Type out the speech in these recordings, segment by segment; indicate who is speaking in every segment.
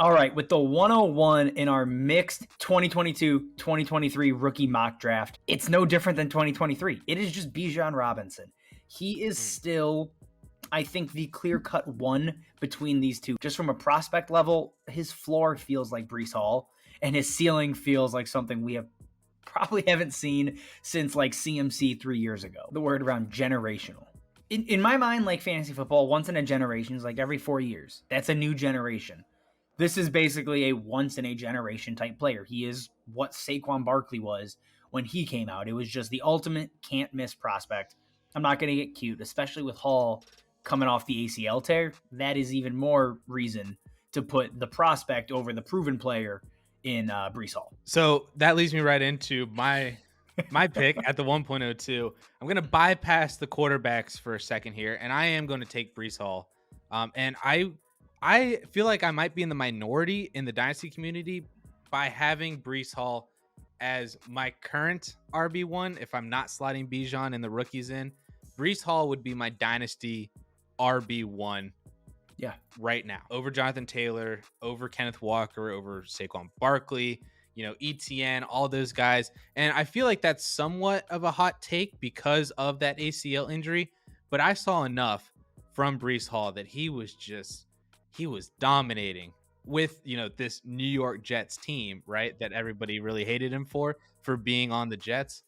Speaker 1: All right, with the 101 in our mixed 2022-2023 rookie mock draft, it's no different than 2023. It is just Bijan Robinson. He is still, I think, the clear-cut one between these two. Just from a prospect level, his floor feels like Breece Hall, and his ceiling feels like something we probably haven't seen since like CMC 3 years ago. The word around generational. In my mind, like fantasy football, once in a generation is like every 4 years. That's a new generation. This is basically a once-in-a-generation type player. He is what Saquon Barkley was when he came out. It was just the ultimate can't-miss prospect. I'm not going to get cute, especially with Hall coming off the ACL tear. That is even more reason to put the prospect over the proven player in Breece Hall.
Speaker 2: So that leads me right into my pick at the 1.02. I'm going to bypass the quarterbacks for a second here, and I am going to take Breece Hall. And I feel like I might be in the minority in the Dynasty community by having Breece Hall as my current RB1. If I'm not sliding Bijan and the rookies in, Breece Hall would be my Dynasty RB1 right now. Over Jonathan Taylor, over Kenneth Walker, over Saquon Barkley, ETN, all those guys. And I feel like that's somewhat of a hot take because of that ACL injury. But I saw enough from Breece Hall that he was dominating with, this New York Jets team, right? That everybody really hated him for being on the Jets.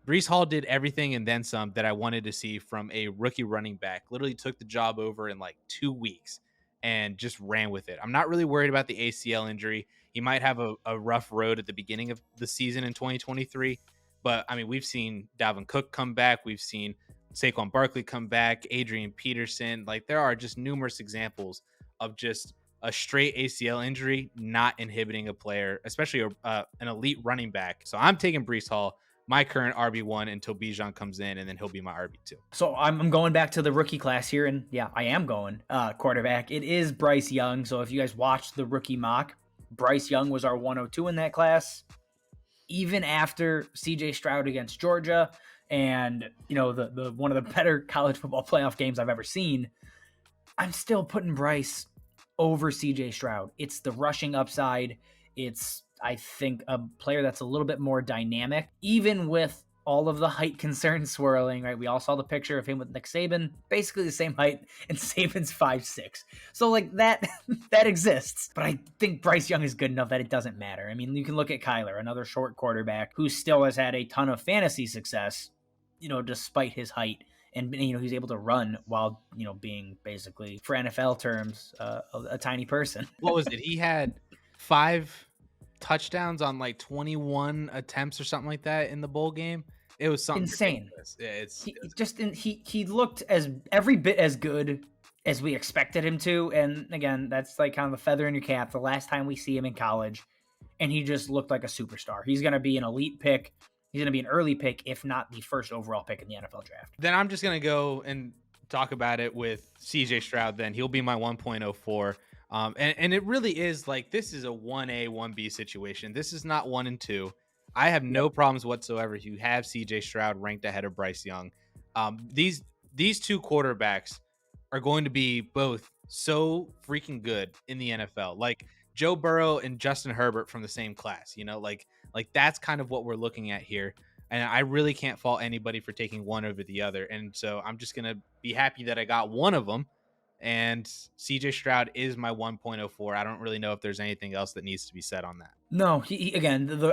Speaker 2: Breece Hall did everything and then some that I wanted to see from a rookie running back. Literally took the job over in like 2 weeks and just ran with it. I'm not really worried about the ACL injury. He might have a rough road at the beginning of the season in 2023. But, I mean, we've seen Dalvin Cook come back. We've seen Saquon Barkley come back, Adrian Peterson. Like, there are just numerous examples of just a straight ACL injury not inhibiting a player, especially an elite running back. So I'm taking Breece Hall, my current RB1, until Bijan comes in, and then he'll be my RB2.
Speaker 1: So I'm going back to the rookie class here, and yeah, I am going quarterback. It is Bryce Young. So if you guys watched the rookie mock, Bryce Young was our 102 in that class. Even after CJ Stroud against Georgia and, the one of the better college football playoff games I've ever seen, I'm still putting Bryce over CJ Stroud. It's the rushing upside. It's, I think, a player that's a little bit more dynamic, even with all of the height concerns swirling, right? We all saw the picture of him with Nick Saban, basically the same height, and Saban's 5'6". So like that exists. But I think Bryce Young is good enough that it doesn't matter. I mean, you can look at Kyler, another short quarterback who still has had a ton of fantasy success, despite his height. And, he's able to run while, being basically, for NFL terms, a tiny person.
Speaker 2: What was it? He had 5 touchdowns on like 21 attempts or something like that in the bowl game. It was something
Speaker 1: insane.
Speaker 2: Yeah,
Speaker 1: he looked every bit as good as we expected him to. And again, that's like kind of a feather in your cap. The last time we see him in college, and he just looked like a superstar. He's going to be an elite pick. He's going to be an early pick, if not the first overall pick in the NFL draft.
Speaker 2: Then I'm just going to go and talk about it with CJ Stroud. Then he'll be my 1.04. And it really is like, this is a 1A, 1B situation. This is not 1 and 2. I have no problems whatsoever. You have CJ Stroud ranked ahead of Bryce Young. These two quarterbacks are going to be both so freaking good in the NFL. Like Joe Burrow and Justin Herbert from the same class, like that's kind of what we're looking at here. And I really can't fault anybody for taking one over the other. And so I'm just going to be happy that I got one of them. And CJ Stroud is my 1.04. I don't really know if there's anything else that needs to be said on that.
Speaker 1: No,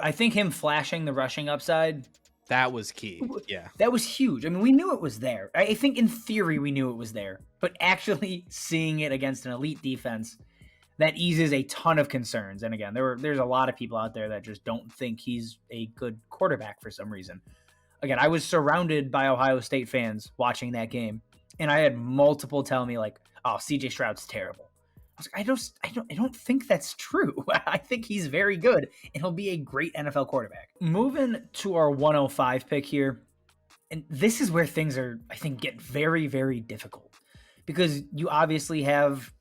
Speaker 1: I think him flashing the rushing upside,
Speaker 2: that was key. Yeah.
Speaker 1: That was huge. I mean, we knew it was there. I think in theory we knew it was there. But actually seeing it against an elite defense, that eases a ton of concerns. And again, there's a lot of people out there that just don't think he's a good quarterback for some reason. Again, I was surrounded by Ohio State fans watching that game, and I had multiple tell me like, "Oh, CJ Stroud's terrible." I was like, I don't think that's true. I think he's very good, and he'll be a great NFL quarterback. Moving to our 105 pick here, and this is where things are, I think, get very, very difficult, because you obviously have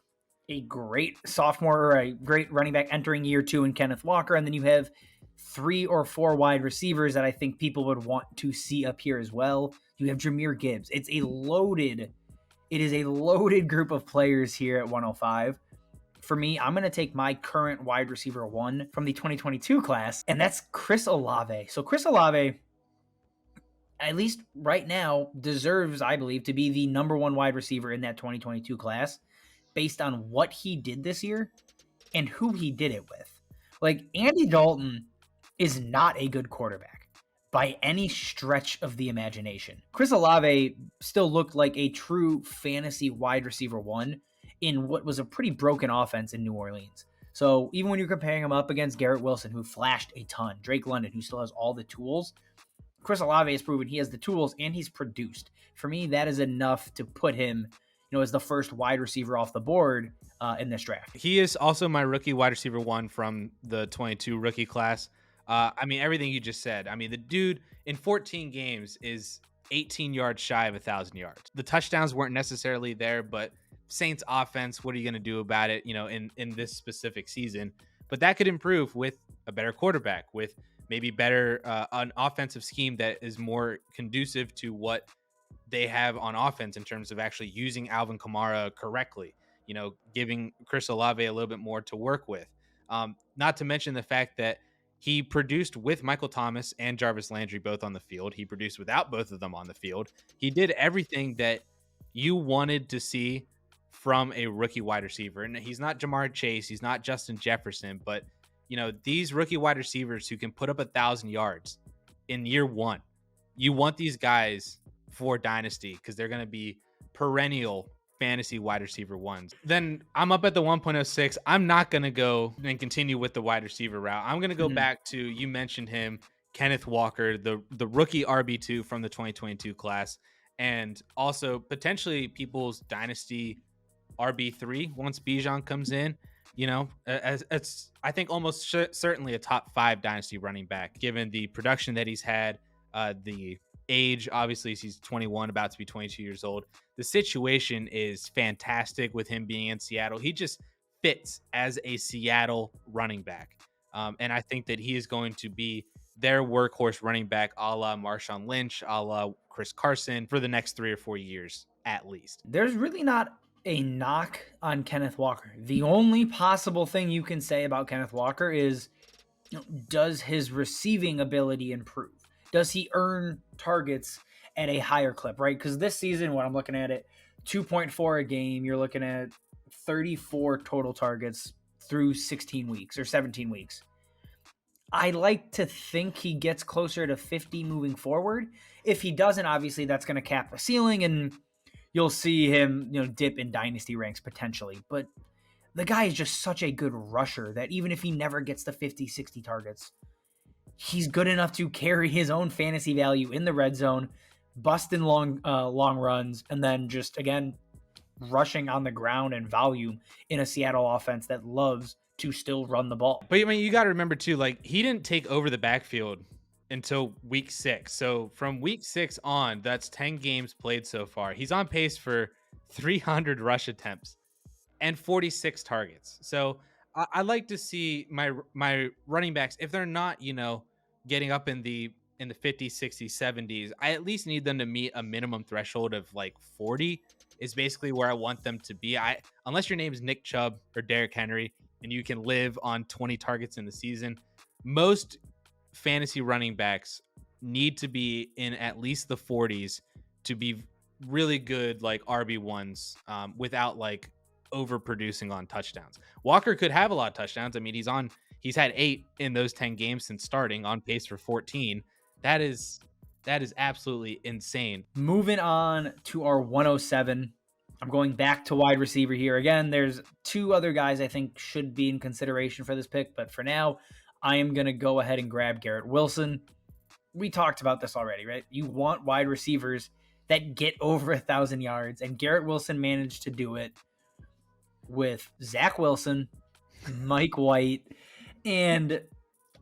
Speaker 1: a great sophomore or a great running back entering year 2 in Kenneth Walker. And then you have 3 or 4 wide receivers that I think people would want to see up here as well. You have Jahmyr Gibbs. It is a loaded group of players here at 105. for me, I'm going to take my current wide receiver 1 from the 2022 class, and that's Chris Olave. So Chris Olave, at least right now, deserves, I believe, to be the number 1 wide receiver in that 2022 class based on what he did this year and who he did it with. Like, Andy Dalton is not a good quarterback by any stretch of the imagination. Chris Olave still looked like a true fantasy wide receiver 1 in what was a pretty broken offense in New Orleans. So even when you're comparing him up against Garrett Wilson, who flashed a ton, Drake London, who still has all the tools, Chris Olave has proven he has the tools and he's produced. For me, that is enough to put him, as the first wide receiver off the board in this draft.
Speaker 2: He is also my rookie wide receiver 1 from the 22 rookie class. I mean, everything you just said. I mean, the dude in 14 games is 18 yards shy of 1,000 yards. The touchdowns weren't necessarily there, but Saints offense, what are you going to do about it, in this specific season? But that could improve with a better quarterback, with maybe better an offensive scheme that is more conducive to what they have on offense in terms of actually using Alvin Kamara correctly, giving Chris Olave a little bit more to work with. Not to mention the fact that he produced with Michael Thomas and Jarvis Landry both on the field. He produced without both of them on the field. He did everything that you wanted to see from a rookie wide receiver. And he's not Jamar Chase. He's not Justin Jefferson. But, these rookie wide receivers who can put up 1,000 yards in year 1, you want these guys for Dynasty because they're going to be perennial fantasy wide receiver 1s. Then I'm up at the 1.06. I'm not going to go and continue with the wide receiver route. I'm going to go back to, you mentioned him, Kenneth Walker, the rookie RB2 from the 2022 class, and also potentially people's Dynasty RB3 once Bijan comes in. As I think almost certainly a top 5 Dynasty running back, given the production that he's had, the age, obviously he's 21, about to be 22 years old. The situation is fantastic with him being in Seattle. He just fits as a Seattle running back. And I think that he is going to be their workhorse running back, a la Marshawn Lynch, a la Chris Carson, for the next 3 or 4 years, at least.
Speaker 1: There's really not a knock on Kenneth Walker. The only possible thing you can say about Kenneth Walker is, does his receiving ability improve? Does he earn targets at a higher clip, right? Because this season, when I'm looking at it, 2.4 a game, you're looking at 34 total targets through 16 weeks or 17 weeks. I like to think he gets closer to 50 moving forward. If he doesn't, obviously that's going to cap the ceiling and you'll see him, dip in dynasty ranks potentially. But the guy is just such a good rusher that even if he never gets to 50, 60 targets, he's good enough to carry his own fantasy value in the red zone, busting long runs, and then just, again, rushing on the ground and volume in a Seattle offense that loves to still run the ball.
Speaker 2: But I mean, you got to remember too, like, he didn't take over the backfield until week 6. So from week 6 on, that's 10 games played so far. He's on pace for 300 rush attempts and 46 targets. So I like to see my running backs, if they're not, getting up in the 50s, 60s, 70s, I at least need them to meet a minimum threshold of like 40 is basically where I want them to be. Unless your name is Nick Chubb or Derrick Henry and you can live on 20 targets in the season, most fantasy running backs need to be in at least the 40s to be really good, like RB1s, without like overproducing on touchdowns. Walker could have a lot of touchdowns. I mean, he's had 8 in those 10 games since starting, on pace for 14. That is absolutely insane.
Speaker 1: Moving on to our 107. I'm going back to wide receiver here. Again, there's 2 other guys I think should be in consideration for this pick, but for now, I am going to go ahead and grab Garrett Wilson. We talked about this already, right? You want wide receivers that get over 1,000 yards, and Garrett Wilson managed to do it with Zach Wilson, Mike White, and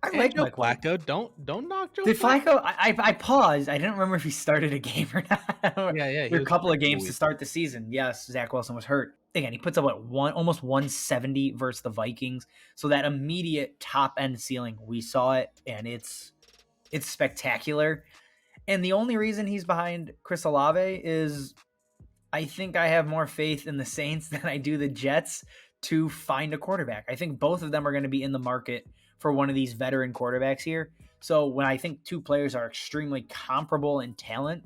Speaker 1: I
Speaker 2: and
Speaker 1: like
Speaker 2: Joe
Speaker 1: Mike White.
Speaker 2: Flacco. Don't knock Joe
Speaker 1: Did
Speaker 2: Flacco.
Speaker 1: I paused. I didn't remember if he started a game or not.
Speaker 2: Yeah.
Speaker 1: There were a couple of games to start the season. Yes, Zach Wilson was hurt. Again, he puts up almost 170 versus the Vikings. So that immediate top end ceiling, we saw it, and it's spectacular. And the only reason he's behind Chris Olave is I think I have more faith in the Saints than I do the Jets to find a quarterback. I think both of them are going to be in the market for one of these veteran quarterbacks here. So when I think two players are extremely comparable in talent,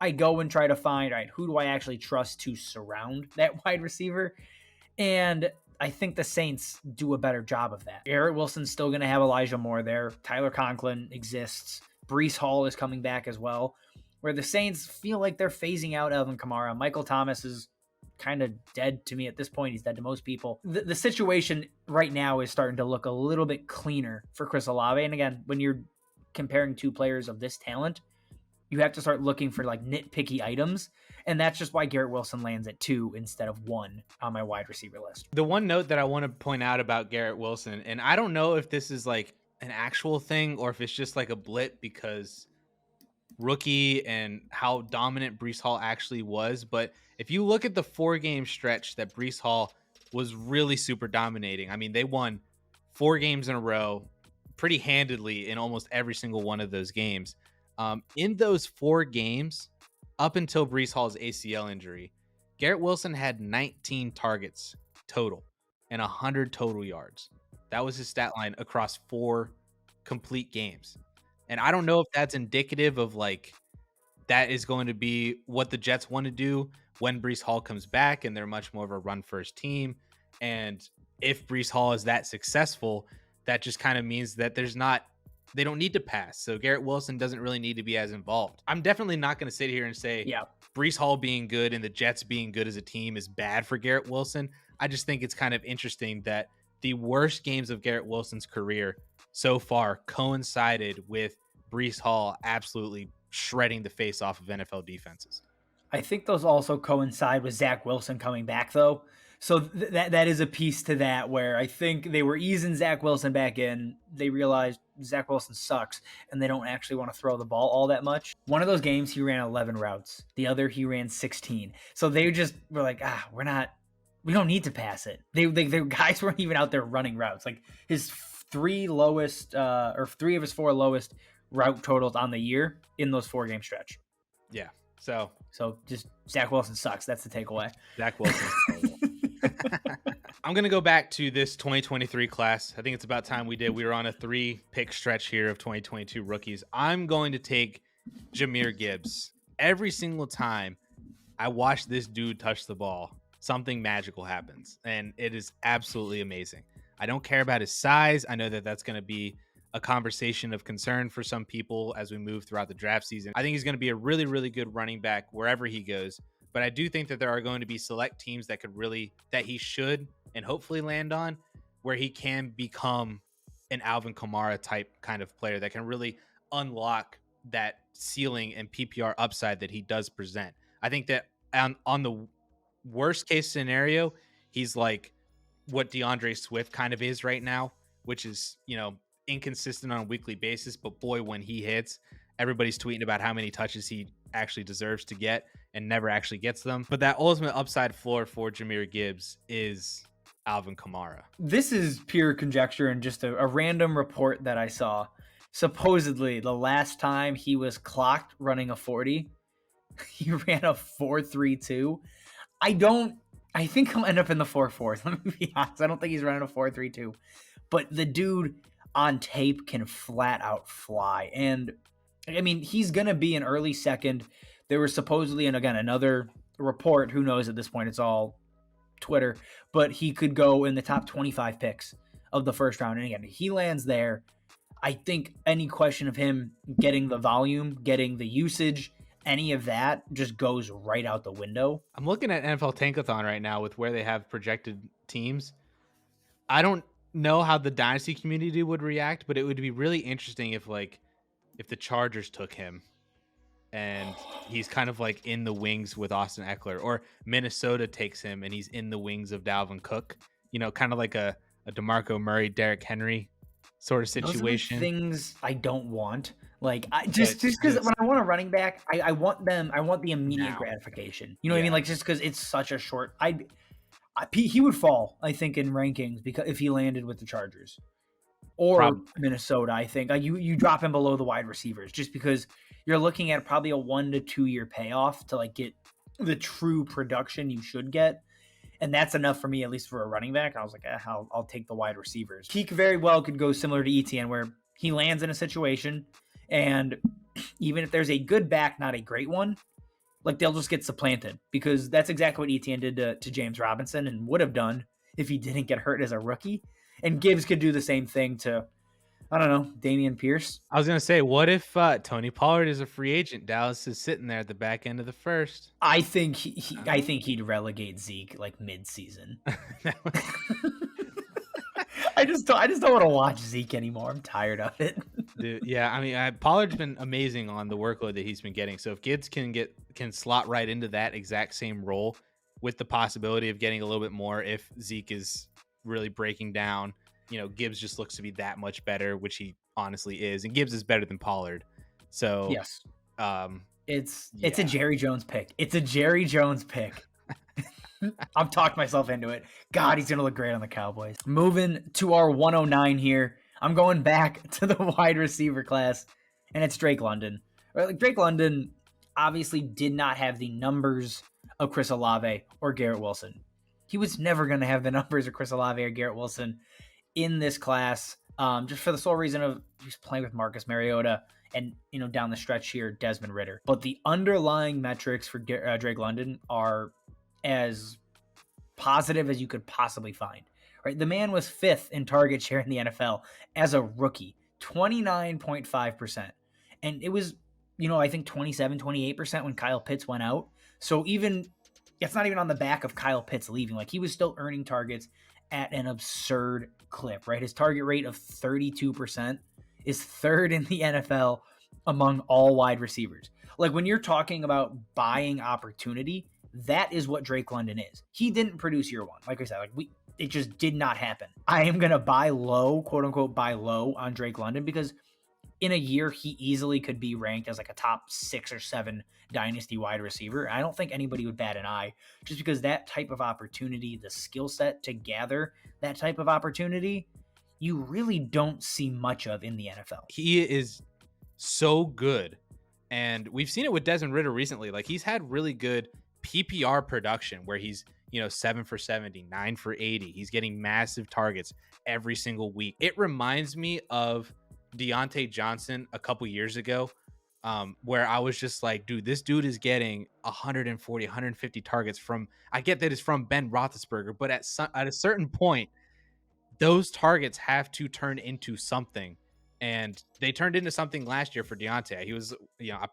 Speaker 1: I go and try to find, all right, who do I actually trust to surround that wide receiver? And I think the Saints do a better job of that. Garrett Wilson's still going to have Elijah Moore there. Tyler Conklin exists. Breece Hall is coming back as well. Where the Saints feel like they're phasing out Alvin Kamara. Michael Thomas is kind of dead to me at this point. He's dead to most people. The situation right now is starting to look a little bit cleaner for Chris Olave. And again, when you're comparing two players of this talent, you have to start looking for like nitpicky items. And that's just why Garrett Wilson lands at 2 instead of 1 on my wide receiver list.
Speaker 2: The one note that I want to point out about Garrett Wilson, and I don't know if this is like an actual thing or if it's just like a blip because rookie and how dominant Breece Hall actually was. But if you look at the 4-game stretch that Breece Hall was really super dominating, I mean, they won 4 games in a row pretty handedly in almost every single one of those games. In those 4 games, up until Breece Hall's ACL injury, Garrett Wilson had 19 targets total and 100 total yards. That was his stat line across 4 complete games. And I don't know if that's indicative of like that is going to be what the Jets want to do when Breece Hall comes back and they're much more of a run first team. And if Breece Hall is that successful, that just kind of means that they don't need to pass. So Garrett Wilson doesn't really need to be as involved. I'm definitely not going to sit here and say Breece Hall being good and the Jets being good as a team is bad for Garrett Wilson. I just think it's kind of interesting that the worst games of Garrett Wilson's career so far coincided with Breece Hall absolutely shredding the face off of NFL defenses.
Speaker 1: I think those also coincide with Zach Wilson coming back, though. So that is a piece to that where I think they were easing Zach Wilson back in. They realized Zach Wilson sucks, and they don't actually want to throw the ball all that much. One of those games, he ran 11 routes. The other, he ran 16. So they just were like, we don't need to pass it. Their guys weren't even out there running routes. Like his 3 of his 4 lowest route totals on the year in those 4-game stretch.
Speaker 2: Yeah. So
Speaker 1: just Zach Wilson sucks. That's the takeaway.
Speaker 2: Zach Wilson. I'm going to go back to this 2023 class. I think it's about time we did. We were on a 3-pick stretch here of 2022 rookies. I'm going to take Jahmyr Gibbs. Every single time I watch this dude touch the ball, something magical happens, and it is absolutely amazing. I don't care about his size. I know that that's going to be a conversation of concern for some people as we move throughout the draft season. I think he's going to be a really, really good running back wherever he goes. But I do think that there are going to be select teams that he should and hopefully land on where he can become an Alvin Kamara type kind of player that can really unlock that ceiling and PPR upside that he does present. I think that on the worst case scenario, he's like what DeAndre Swift kind of is right now, which is, inconsistent on a weekly basis. But boy, when he hits, everybody's tweeting about how many touches he actually deserves to get and never actually gets them. But that ultimate upside floor for Jahmyr Gibbs is Alvin Kamara.
Speaker 1: This is pure conjecture and just a random report that I saw. Supposedly, the last time he was clocked running a 40, he ran a 4.32. I think he'll end up in the 4.4s. Let me be honest. I don't think he's running a 4.32. But the dude on tape can flat out fly. And I mean, he's going to be an early second. There was supposedly, and again, another report, who knows at this point, it's all Twitter, but he could go in the top 25 picks of the first round. And again, he lands there. I think any question of him getting the volume, getting the usage, any of that just goes right out the window.
Speaker 2: I'm looking at NFL Tankathon right now with where they have projected teams. I don't know how the Dynasty community would react, but it would be really interesting if the Chargers took him and he's kind of like in the wings with Austin Eckler, or Minnesota takes him and he's in the wings of Dalvin Cook, kind of like a DeMarco Murray, Derrick Henry sort of situation.
Speaker 1: Those are the things I don't want. Like just because when I want a running back, I want the immediate gratification. You know what I mean? Like just because it's such a short, he would fall, I think, in rankings because if he landed with the Chargers or Minnesota, I think you drop him below the wide receivers just because you're looking at probably a 1 to 2 year payoff to like get the true production you should get. And that's enough for me, at least for a running back. I was like, I'll take the wide receivers. He very well could go similar to Etienne, where he lands in a situation, and even if there's a good back, not a great one, like they'll just get supplanted, because that's exactly what Etienne did to James Robinson and would have done if he didn't get hurt as a rookie. And Gibbs could do the same thing to, I don't know, Dameon Pierce.
Speaker 2: I was gonna say, what if Tony Pollard is a free agent? Dallas is sitting there at the back end of the first.
Speaker 1: I think I think he'd relegate Zeke like mid-season. I just don't want to watch Zeke anymore. I'm tired of it.
Speaker 2: Dude, yeah, I mean, Pollard's been amazing on the workload that he's been getting. So if Gibbs can slot right into that exact same role, with the possibility of getting a little bit more if Zeke is really breaking down, Gibbs just looks to be that much better, which he honestly is, and Gibbs is better than Pollard. So
Speaker 1: yes, it's
Speaker 2: yeah.
Speaker 1: a Jerry Jones pick. It's a Jerry Jones pick. I've talked myself into it. God, he's going to look great on the Cowboys. Moving to our 109 here. I'm going back to the wide receiver class, and it's Drake London. Drake London obviously did not have the numbers of Chris Olave or Garrett Wilson. He was never going to have the numbers of Chris Olave or Garrett Wilson in this class, just for the sole reason of he's playing with Marcus Mariota and, down the stretch here, Desmond Ridder. But the underlying metrics for Drake London are as positive as you could possibly find. Right? The man was 5th in target share in the NFL as a rookie, 29.5%. And it was, I think 27, 28% when Kyle Pitts went out. So even, it's not even on the back of Kyle Pitts leaving. Like, he was still earning targets at an absurd clip, right? His target rate of 32% is 3rd in the NFL among all wide receivers. Like, when you're talking about buying opportunity, that is what Drake London is. He didn't produce year one. Like I said, it just did not happen. I am going to buy low, quote unquote, buy low on Drake London, because in a year, he easily could be ranked as like a top 6 or 7 dynasty wide receiver. I don't think anybody would bat an eye, just because that type of opportunity, the skill set to gather that type of opportunity, you really don't see much of in the NFL.
Speaker 2: He is so good. And we've seen it with Desmond Ridder recently. Like, he's had really good PPR production where he's, 7 for 70, 9 for 80. He's getting massive targets every single week. It reminds me of Deontay Johnson a couple years ago, where I was just like, dude, this dude is getting 140, 150 targets from, I get that it's from Ben Roethlisberger, but at a certain point, those targets have to turn into something. And they turned into something last year for Deontay. He was,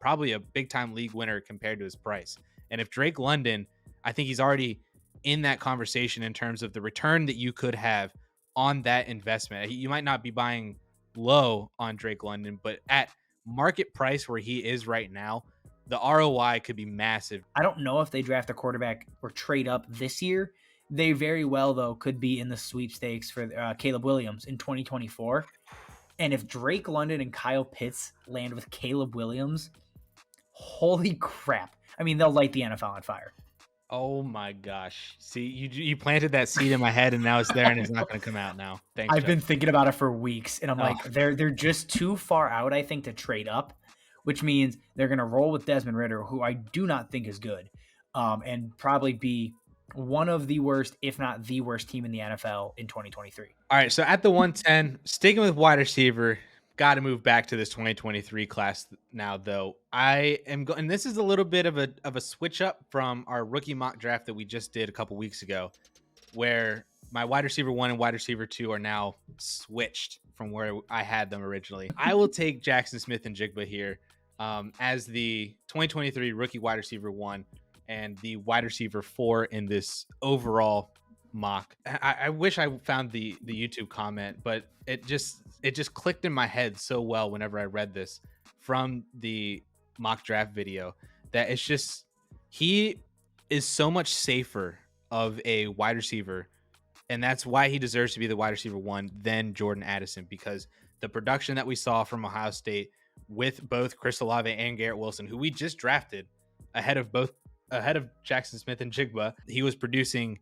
Speaker 2: probably a big time league winner compared to his price. And if Drake London, I think he's already in that conversation in terms of the return that you could have on that investment. You might not be buying low on Drake London, but at market price where he is right now, the ROI could be massive.
Speaker 1: I don't know if they draft a quarterback or trade up this year. They very well, though, could be in the sweepstakes for Caleb Williams in 2024. And if Drake London and Kyle Pitts land with Caleb Williams, holy crap. I mean, they'll light the NFL on fire.
Speaker 2: Oh my gosh. See, you planted that seed in my head, and now it's there, and it's not going to come out now. Thanks.
Speaker 1: I've been thinking about it for weeks, and I'm like, they're just too far out, I think, to trade up, which means they're going to roll with Desmond Ridder, who I do not think is good, and probably be one of the worst, if not the worst team in the NFL in 2023.
Speaker 2: All right, so at the 110, sticking with wide receiver, got to move back to this 2023 class now, though. I am going, and this is a little bit of a switch up from our rookie mock draft that we just did a couple weeks ago, where my wide receiver 1 and wide receiver 2 are now switched from where I had them originally. I will take Jaxon Smith-Njigba here as the 2023 rookie wide receiver 1 and the wide receiver 4 in this overall mock. I wish I found the YouTube comment, but it just clicked in my head so well whenever I read this from the mock draft video, that it's just, he is so much safer of a wide receiver, and that's why he deserves to be the wide receiver 1 than Jordan Addison, because the production that we saw from Ohio State with both Chris Olave and Garrett Wilson, who we just drafted ahead of Jaxon Smith-Njigba, he was producing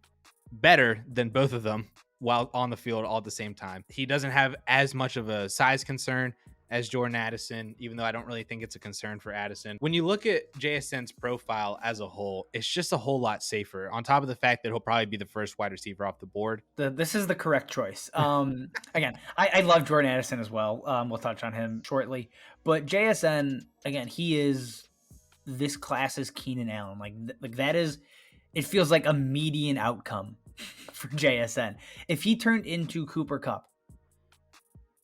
Speaker 2: better than both of them while on the field all at the same time. He doesn't have as much of a size concern as Jordan Addison, even though I don't really think it's a concern for Addison. When you look at JSN's profile as a whole, it's just a whole lot safer, on top of the fact that he'll probably be the first wide receiver off the board.
Speaker 1: This is the correct choice. Again, I love Jordan Addison as well. We'll touch on him shortly. But JSN, again, he is this class's Keenan Allen. Like that is, it feels like a median outcome for JSN. If he turned into Cooper Kupp,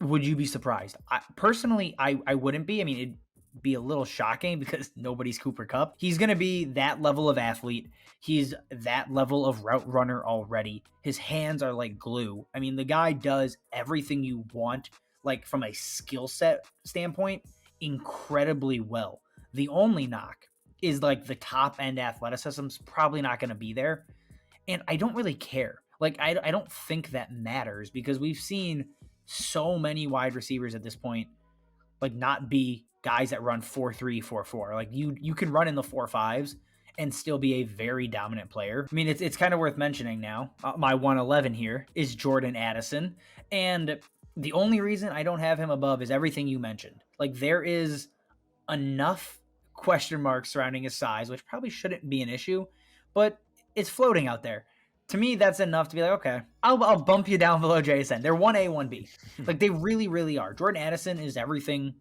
Speaker 1: would you be surprised? Personally, I wouldn't be. I mean, it'd be a little shocking because nobody's Cooper Kupp. He's going to be that level of athlete. He's that level of route runner already. His hands are like glue. I mean, the guy does everything you want, like from a skill set standpoint, incredibly well. The only knock is like the top end athleticism's probably not going to be there. And I don't really care. Like, I don't think that matters because we've seen so many wide receivers at this point, like not be guys that run 4.3, 4.4. Like you can run in the 4.5s and still be a very dominant player. I mean, it's kind of worth mentioning now. My 111 here is Jordan Addison. And the only reason I don't have him above is everything you mentioned. Like there is enough question marks surrounding his size, which probably shouldn't be an issue, but it's floating out there. To me, that's enough to be like, okay, I'll bump you down below JSN. They're 1A, 1B. Like, they really, really are. Jordan Addison is everything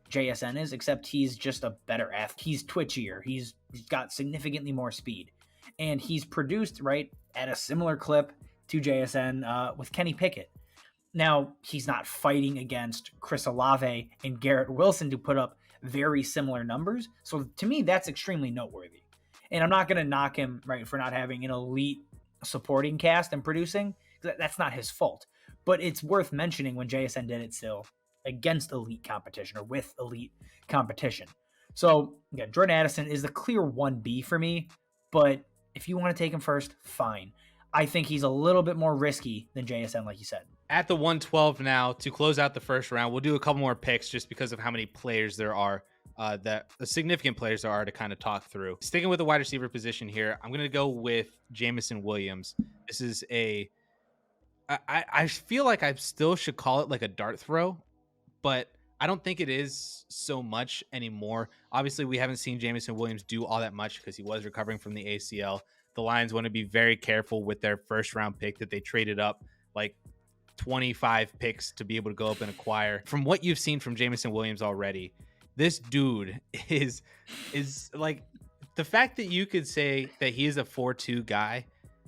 Speaker 1: JSN is, except he's just a better athlete. He's twitchier. He's got significantly more speed. And he's produced, right, at a similar clip to JSN with Kenny Pickett. Now, he's not fighting against Chris Olave and Garrett Wilson to put up very similar numbers. So, to me, that's extremely noteworthy. And I'm not going to knock him, right, for not having an elite supporting cast and producing. That's not his fault, but it's worth mentioning when JSN did it still against elite competition or with elite competition. So again, Jordan Addison is the clear 1B for me, but if you want to take him first, fine. I think he's a little bit more risky than JSN, like you said.
Speaker 2: At the 112 now, to close out the first round, we'll do a couple more picks just because of how many players there are, that the significant players there are to kind of talk through. Sticking with the wide receiver position here, I'm going to go with Jameson Williams. This is I feel like I still should call it like a dart throw, but I don't think it is so much anymore. Obviously, we haven't seen Jameson Williams do all that much because he was recovering from the ACL. The Lions want to be very careful with their first round pick that they traded up like 25 picks to be able to go up and acquire. From what you've seen from Jameson Williams already, this dude is like, the fact that you could say that he is a 4.2 guy,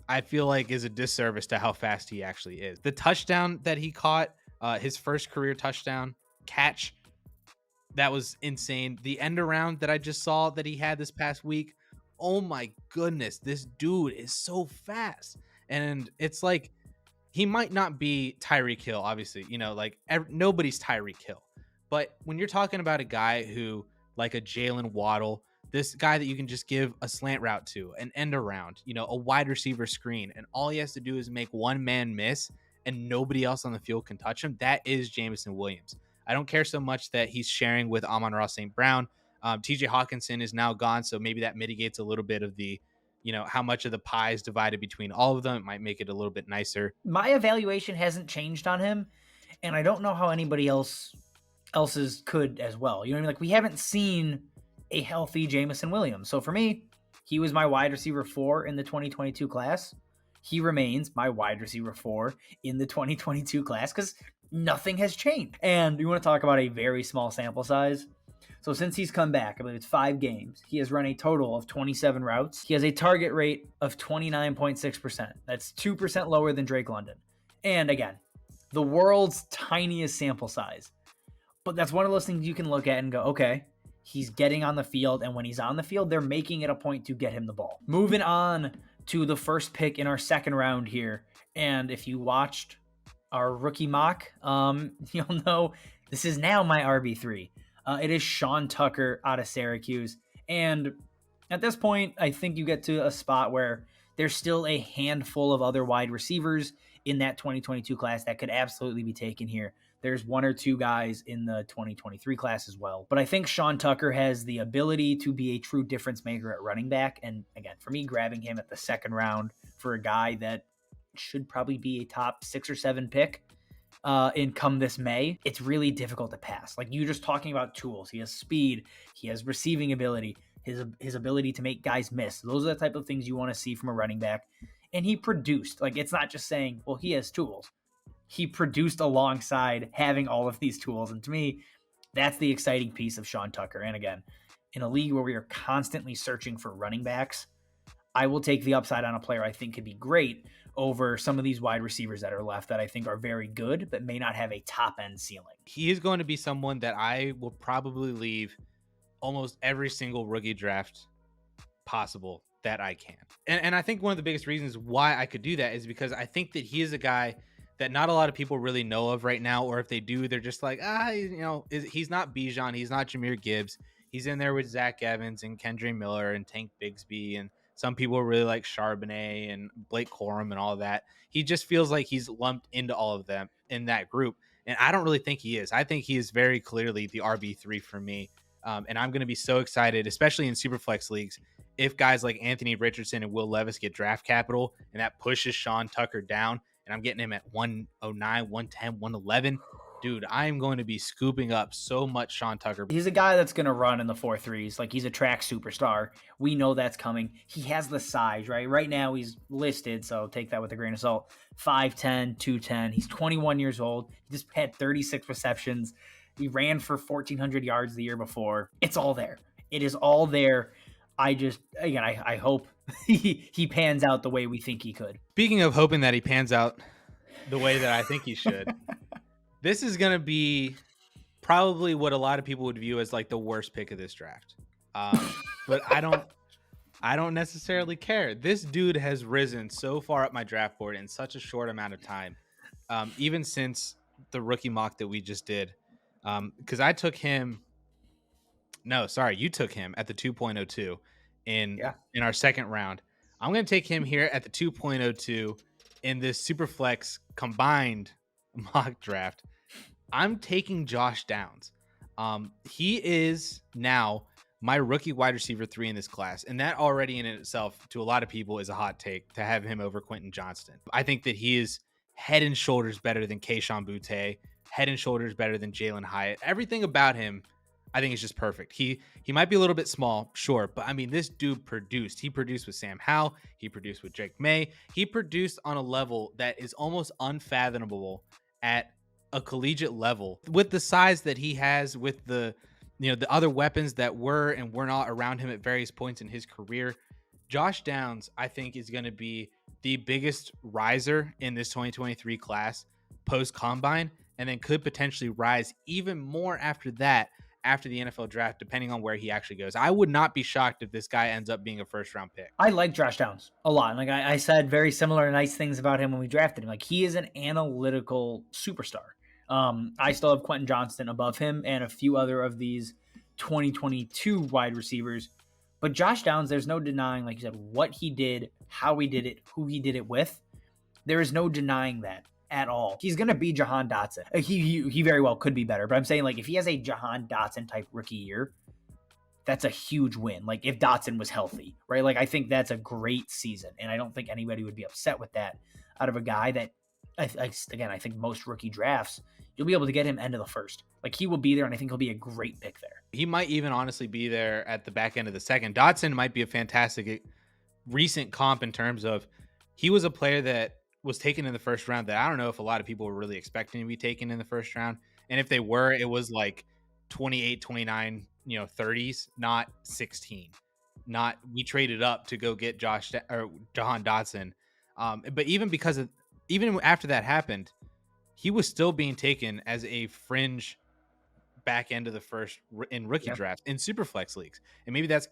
Speaker 2: I feel like is a disservice to how fast he actually is. The touchdown that he caught, his first career touchdown catch, that was insane. The end around that I just saw that he had this past week, oh my goodness, this dude is so fast. And it's like, he might not be Tyreek Hill, obviously, you know, like nobody's Tyreek Hill. But when you're talking about a guy who, like a Jalen Waddle, this guy that you can just give a slant route to, an end around, you know, a wide receiver screen, and all he has to do is make one man miss and nobody else on the field can touch him, that is Jameson Williams. I don't care so much that he's sharing with Amon-Ra St. Brown. TJ Hawkinson is now gone, so maybe that mitigates a little bit of the, you know, how much of the pie is divided between all of them. It might make it a little bit nicer.
Speaker 1: My evaluation hasn't changed on him, and I don't know how anybody else's could as well. You know what I mean? Like, we haven't seen a healthy Jameson Williams. So for me, he was my wide receiver 4 in the 2022 class. He remains my wide receiver 4 in the 2022 class because nothing has changed. And you want to talk about a very small sample size. So since he's come back, I believe it's 5 games, he has run a total of 27 routes. He has a target rate of 29.6%. That's 2% lower than Drake London. And again, the world's tiniest sample size. But that's one of those things you can look at and go, okay, he's getting on the field, and when he's on the field, they're making it a point to get him the ball. Moving on to the first pick in our second round here. And if you watched our rookie mock, you'll know this is now my RB3. It is Sean Tucker out of Syracuse. And at this point, I think you get to a spot where there's still a handful of other wide receivers in that 2022 class that could absolutely be taken here. There's 1 or 2 guys in the 2023 class as well. But I think Sean Tucker has the ability to be a true difference maker at running back. And again, for me, grabbing him at the second round for a guy that should probably be a top 6 or 7 pick in come this May, it's really difficult to pass. Like you're just talking about tools. He has speed. He has receiving ability. His ability to make guys miss. Those are the type of things you want to see from a running back. And he produced. Like it's not just saying, well, he has tools. He produced alongside having all of these tools. And to me, that's the exciting piece of Sean Tucker. And again, in a league where we are constantly searching for running backs, I will take the upside on a player I think could be great over some of these wide receivers that are left that I think are very good, but may not have a top end ceiling.
Speaker 2: He is going to be someone that I will probably leave almost every single rookie draft possible that I can. And I think one of the biggest reasons why I could do that is because I think that he is a guy that not a lot of people really know of right now, or if they do, they're just like, he's not Bijan, he's not Jahmyr Gibbs. He's in there with Zach Evans and Kendre Miller and Tank Bigsby, and some people really like Charbonnet and Blake Corum and all of that. He just feels like he's lumped into all of them in that group, and I don't really think he is. I think he is very clearly the RB3 for me, and I'm going to be so excited, especially in Superflex leagues, if guys like Anthony Richardson and Will Levis get draft capital, and that pushes Sean Tucker down, and I'm getting him at 109, 110, 111. Dude, I'm going to be scooping up so much Sean Tucker.
Speaker 1: He's a guy that's going to run in the 4.3s. Like he's a track superstar. We know that's coming. He has the size, right? Right now he's listed, so take that with a grain of salt. 5'10", 210. He's 21 years old. He just had 36 receptions. He ran for 1,400 yards the year before. It's all there. It is all there. I hope he pans out the way we think he could.
Speaker 2: Speaking of hoping that he pans out the way that I think he should, this is going to be probably what a lot of people would view as like the worst pick of this draft. But I don't necessarily care. This dude has risen so far up my draft board in such a short amount of time. Even since the rookie mock that we just did. Because I took him. No, sorry, you took him at the 2.02 in our second round. I'm going to take him here at the 2.02 in this Superflex combined mock draft. I'm taking Josh Downs. He is now my rookie wide receiver 3 in this class, and that already in itself to a lot of people is a hot take to have him over Quentin Johnston. I think that he is head and shoulders better than Kayshon Boutte, head and shoulders better than Jalen Hyatt. Everything about him I think it's just perfect. He might be a little bit small, sure, but I mean, this dude produced. He produced with Sam Howell. He produced with Drake May. He produced on a level that is almost unfathomable at a collegiate level with the size that he has, with the other weapons that were and were not around him at various points in his career. Josh Downs, I think, is going to be the biggest riser in this 2023 class post combine, and then could potentially rise even more after that, after the NFL draft, depending on where he actually goes. I would not be shocked if this guy ends up being a first round pick.
Speaker 1: I like Josh Downs a lot. Like I said very similar nice things about him when we drafted him. Like he is an analytical superstar. I still have Quentin Johnston above him and a few other of these 2022 wide receivers. But Josh Downs, there's no denying, like you said, what he did, how he did it, who he did it with. There is no denying that at all. He's going to be Jahan Dotson. He very well could be better, but I'm saying, like, if he has a Jahan Dotson type rookie year, that's a huge win. Like if Dotson was healthy, right? Like I think that's a great season, and I don't think anybody would be upset with that out of a guy that I think most rookie drafts, you'll be able to get him end of the first. Like he will be there, and I think he'll be a great pick there.
Speaker 2: He might even honestly be there at the back end of the second. Dotson might be a fantastic recent comp in terms of he was a player that was taken in the first round that I don't know if a lot of people were really expecting to be taken in the first round. And if they were, it was like 28, 29, 30s, not 16. Not we traded up to go get Jahan Dotson. But even after that happened, he was still being taken as a fringe back end of the first in rookie drafts in Superflex leagues. And maybe that's,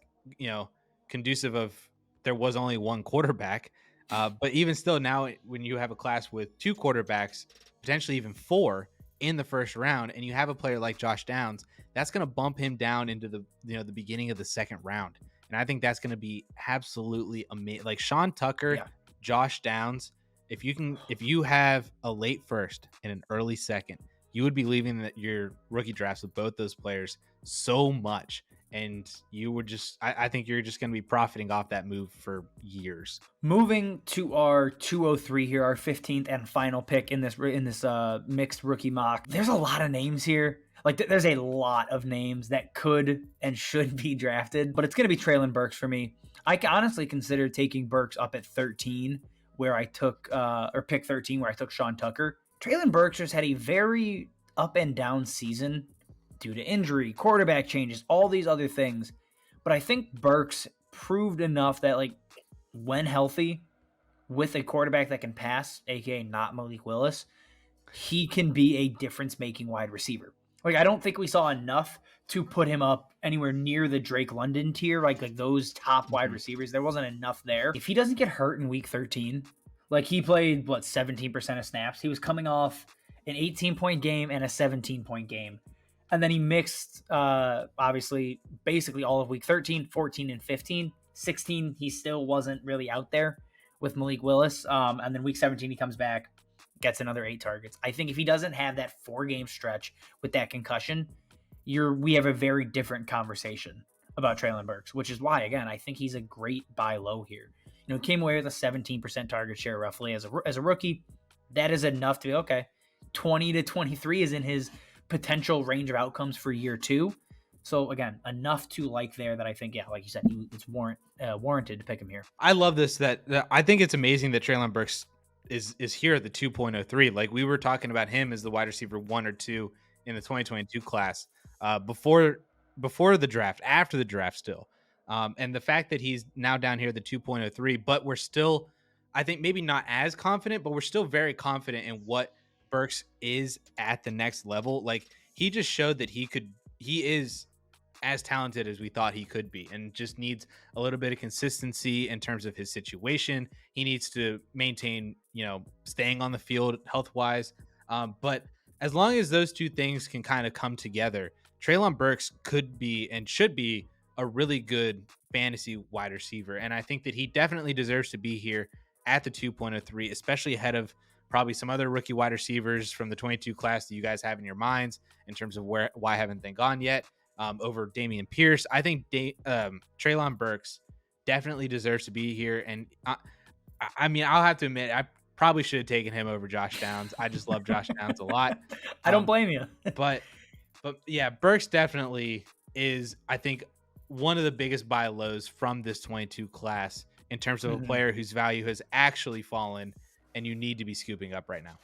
Speaker 2: conducive of there was only one quarterback. But even still, now when you have a class with 2 quarterbacks, potentially even 4 in the first round, and you have a player like Josh Downs, that's going to bump him down into the the beginning of the second round. And I think that's going to be absolutely amazing. Like Sean Tucker, Josh Downs, if you have a late first and an early second, you would be leaving your rookie drafts with both those players so much. and you would just, I think you're just going to be profiting off that move for years.
Speaker 1: Moving to our 203 here, our 15th and final pick in this mixed rookie mock. There's a lot of names here. Like there's a lot of names that could and should be drafted, but it's going to be Treylon Burks for me. I honestly considered taking Burks up at 13, where I took or pick 13, where I took Sean Tucker. Treylon Burks just had a very up and down season due to injury, quarterback changes, all these other things. But I think Burks proved enough that, like, when healthy, with a quarterback that can pass, aka not Malik Willis, he can be a difference-making wide receiver. Like, I don't think we saw enough to put him up anywhere near the Drake London tier, like those top wide receivers. There wasn't enough there. If he doesn't get hurt in week 13, like he played, 17% of snaps. He was coming off an 18-point game and a 17-point game. And then he mixed, obviously, basically all of week 13, 14, and 15. 16, he still wasn't really out there with Malik Willis. And then week 17, he comes back, gets another 8 targets. I think if he doesn't have that 4-game stretch with that concussion, we have a very different conversation about Treylon Burks, which is why, again, I think he's a great buy low here. You know, came away with a 17% target share roughly as a rookie. That is enough to be, okay, 20 to 23 is in his potential range of outcomes for year 2. So again, enough to like there that I think, yeah, like you said, it's warranted to pick him here.
Speaker 2: I love this. That I think it's amazing that Treylon Burks is here at the 2.03. Like we were talking about him as the wide receiver 1 or 2 in the 2022 class before the draft, after the draft still. And the fact that he's now down here at the 2.03, but we're still, I think maybe not as confident, but we're still very confident in what Burks is at the next level. Like he just showed that he is as talented as we thought he could be, and just needs a little bit of consistency in terms of his situation. He needs to maintain, staying on the field health wise. But as long as those two things can kind of come together, Treylon Burks could be and should be a really good fantasy wide receiver. And I think that he definitely deserves to be here at the 2.03, especially ahead of probably some other rookie wide receivers from the 22 class that you guys have in your minds in terms of why haven't they gone yet, over Dameon Pierce. I think Treylon Burks definitely deserves to be here. And I mean, I'll have to admit, I probably should have taken him over Josh Downs. I just love Josh Downs a lot.
Speaker 1: I don't blame you.
Speaker 2: but yeah, Burks definitely is, I think, one of the biggest buy lows from this 22 class in terms of a player whose value has actually fallen and you need to be scooping up right now.